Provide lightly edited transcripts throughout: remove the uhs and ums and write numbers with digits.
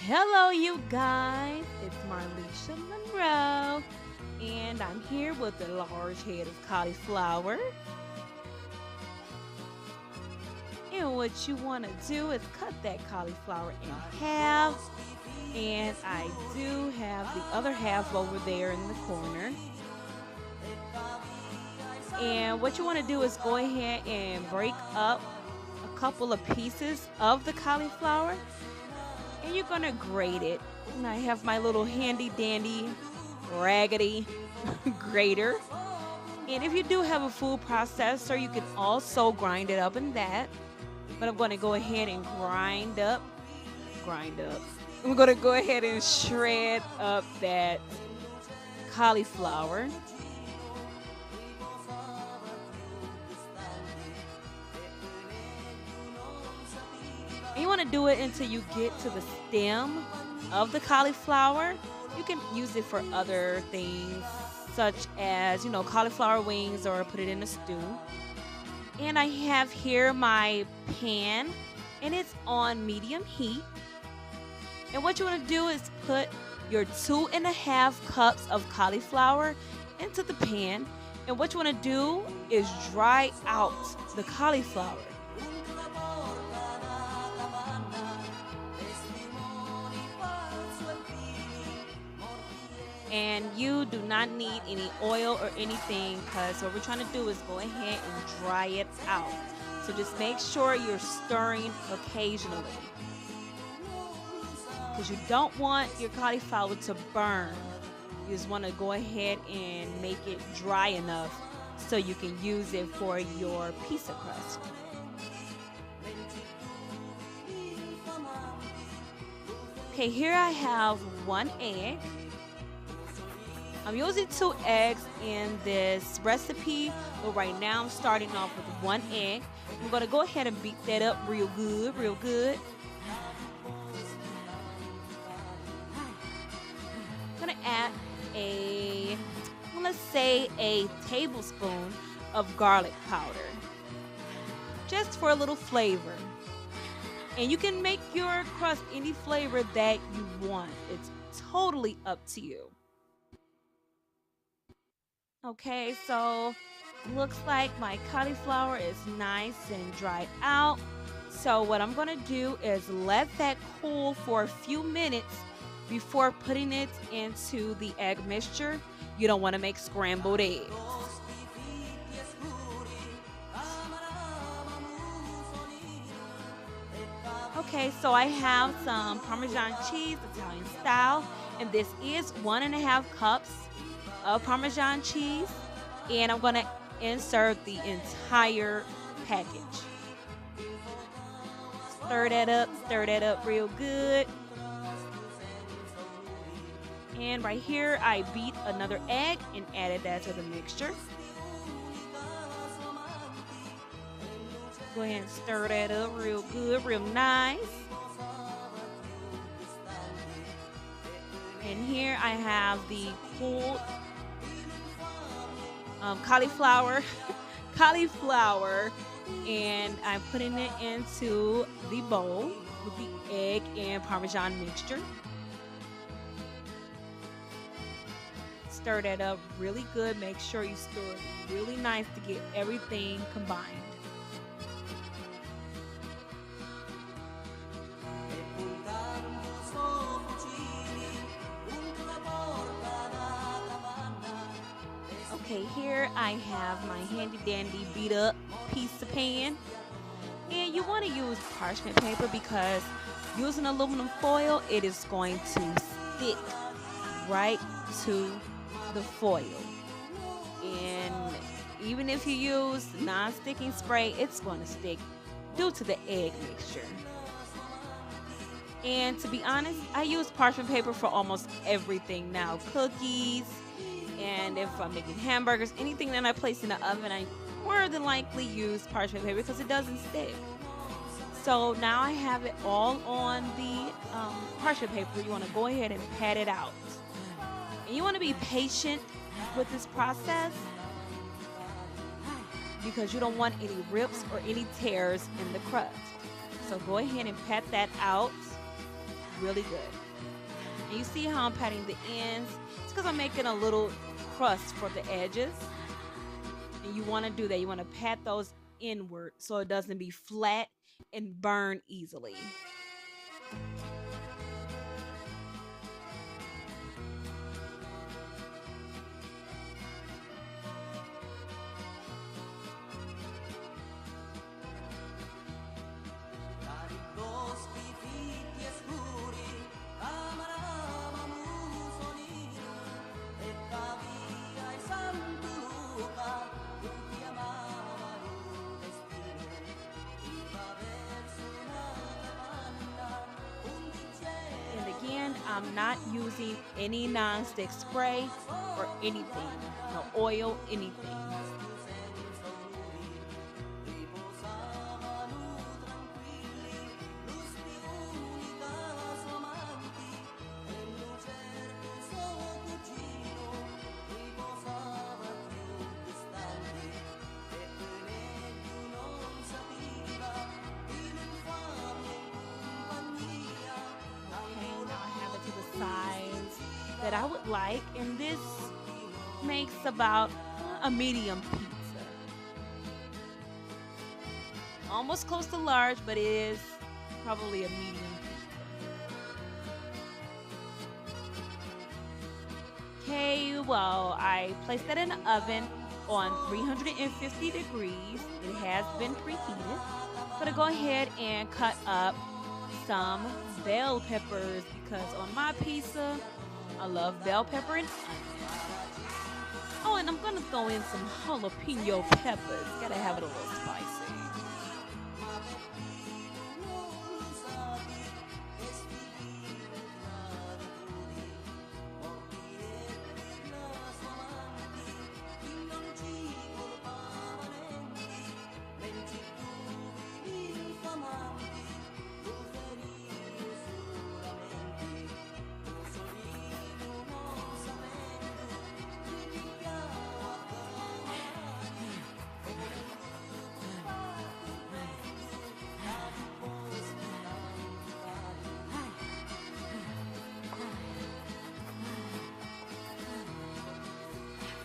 Hello, you guys. It's Marlisha Monroe, and I'm here with a large head of cauliflower. And what you want to do is cut that cauliflower in half. And I do have the other half over there in the corner. And what you want to do is go ahead and break up a couple of pieces of the cauliflower, and you're gonna grate it. And I have my little handy dandy raggedy grater. And if you do have a food processor, you can also grind it up in that. But I'm gonna go ahead and grind up. I'm gonna go ahead and shred up that cauliflower. And you want to do it until you get to the stem of the cauliflower. You can use it for other things, such as, cauliflower wings, or put it in a stew. And I have here my pan, and it's on medium heat. And what you want to do is put your 2.5 cups of cauliflower into the pan. And what you want to do is dry out the cauliflower. And you do not need any oil or anything, because what we're trying to do is go ahead and dry it out. So just make sure you're stirring occasionally, because you don't want your cauliflower to burn. You just want to go ahead and make it dry enough so you can use it for your pizza crust. Okay, here I have 1 egg. I'm using 2 eggs in this recipe, but right now I'm starting off with 1 egg. I'm going to go ahead and beat that up real good, real good. I'm going to add let's say a tablespoon of garlic powder, just for a little flavor. And you can make your crust any flavor that you want. It's totally up to you. Okay, so looks like my cauliflower is nice and dried out. So what I'm gonna do is let that cool for a few minutes before putting it into the egg mixture. You don't want to make scrambled eggs. Okay, so I have some Parmesan cheese, Italian style, and this is 1.5 cups of Parmesan cheese, and I'm gonna insert the entire package. Stir that up real good. And right here, I beat another egg and added that to the mixture. Go ahead and stir that up real good, real nice. And here I have the pulled cauliflower, and I'm putting it into the bowl with the egg and Parmesan mixture. Stir that up really good. Make sure you stir it really nice to get everything combined. Okay, here I have my handy dandy beat up pizza pan. And you want to use parchment paper, because using aluminum foil, it is going to stick right to the foil. And even if you use non-sticking spray, it's going to stick due to the egg mixture. And to be honest, I use parchment paper for almost everything now. Cookies, and if I'm making hamburgers, anything that I place in the oven, I more than likely use parchment paper because it doesn't stick. So now I have it all on the parchment paper. You want to go ahead and pat it out. And you want to be patient with this process, because you don't want any rips or any tears in the crust. So go ahead and pat that out. really good. And you see how I'm patting the ends? It's because I'm making a little crust for the edges. And you want to do that. You want to pat those inward so it doesn't be flat and burn easily. And again, I'm not using any non-stick spray or anything, no oil, anything. Size that I would like, and this makes about a medium pizza. Almost close to large, but it is probably a medium pizza. Okay, well, I placed that in the oven on 350 degrees. It has been preheated. I'm gonna go ahead and cut up some bell peppers because on my pizza, I love bell pepper and onion. Oh, and I'm gonna throw in some jalapeno peppers. Gotta have it a little spicy.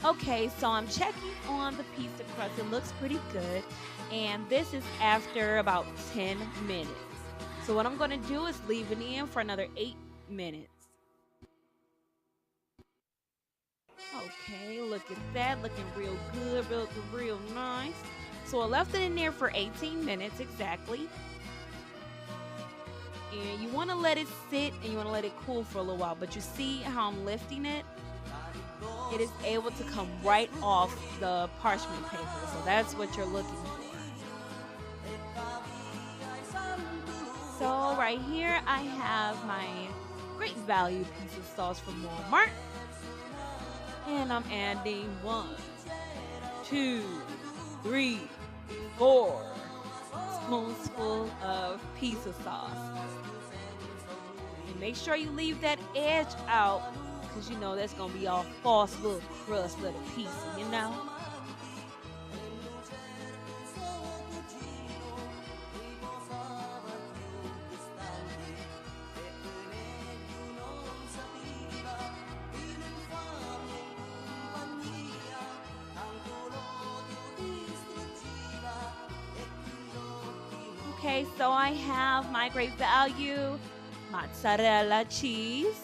Okay, so I'm checking on the pizza crust. It looks pretty good. And this is after about 10 minutes. So what I'm going to do is leave it in for another 8 minutes. Okay, look at that. Looking real good, real nice. So I left it in there for 18 minutes exactly. And you want to let it sit and you want to let it cool for a little while. But you see how I'm lifting it? It is able to come right off the parchment paper. So that's what you're looking for. So right here I have my great value pizza sauce from Walmart. And I'm adding 1, 2, 3, 4 spoonsful of pizza sauce. And make sure you leave that edge out, because you know that's going to be all false little crust, little pizza, you know? Okay, so I have my great value mozzarella cheese.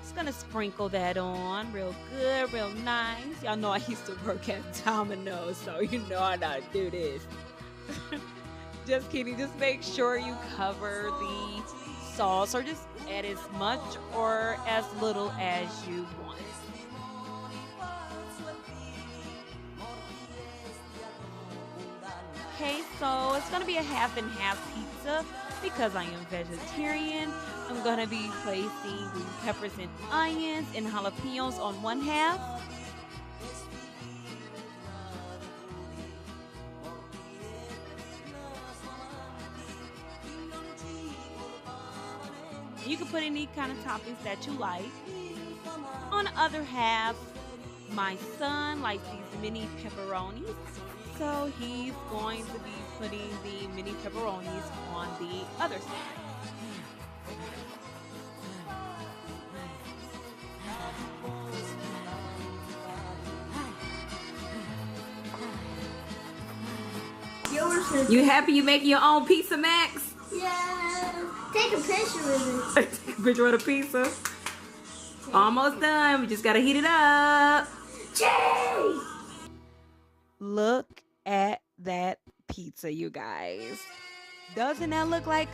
Just gonna sprinkle that on real good, real nice. Y'all know I used to work at Domino's, so you know I know how to do this. Just kidding. Just make sure you cover the sauce, or just add as much or as little as you want. Okay, so it's gonna be a half and half pizza because I am vegetarian. I'm gonna be placing green peppers and onions and jalapenos on one half. You can put any kind of toppings that you like. On the other half, my son likes these mini pepperonis. So he's going to be putting the mini pepperonis on the other side. You happy you making your own pizza, Max? Yeah. Take a picture with it. Take a picture of the pizza. Almost done. We just gotta heat it up. Cheese! Look at that pizza, you guys. Doesn't that look like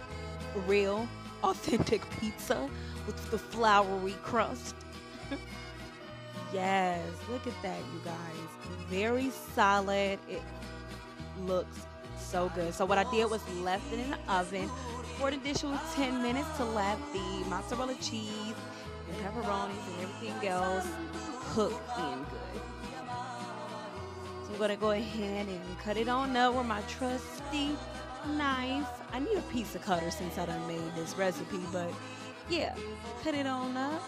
real, authentic pizza with the floury crust? Yes, look at that, you guys. Very solid. It looks so good. So what I did was left it in the oven for an additional 10 minutes to let the mozzarella cheese and pepperonis and everything else cook in good. So I'm gonna go ahead and cut it on up with my trusty knife. I need a pizza cutter since I done made this recipe, but yeah, cut it on up.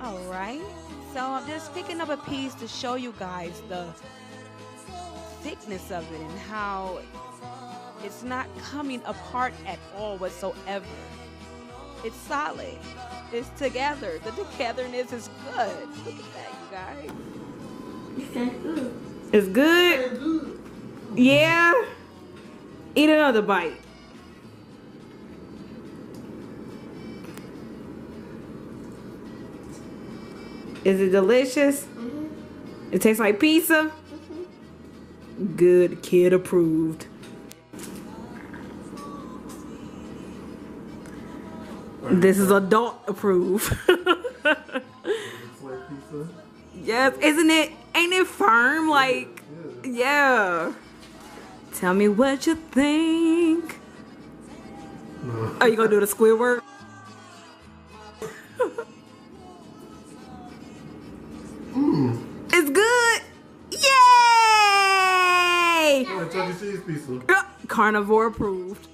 All right, so I'm just picking up a piece to show you guys the thickness of it and how it's not coming apart at all whatsoever. It's solid. It's together. The togetherness is good. Look at that, you guys. It's good. It's good? Yeah? Eat another bite. Is it delicious? Mm-hmm. It tastes like pizza? Mm-hmm. Good, kid approved. This is adult approved. Yes, isn't it? Ain't it firm? Like, yeah. Tell me what you think. No. Are you gonna do the Squidward? It's good. Yay! Chuck E. Cheese pizza. Carnivore approved.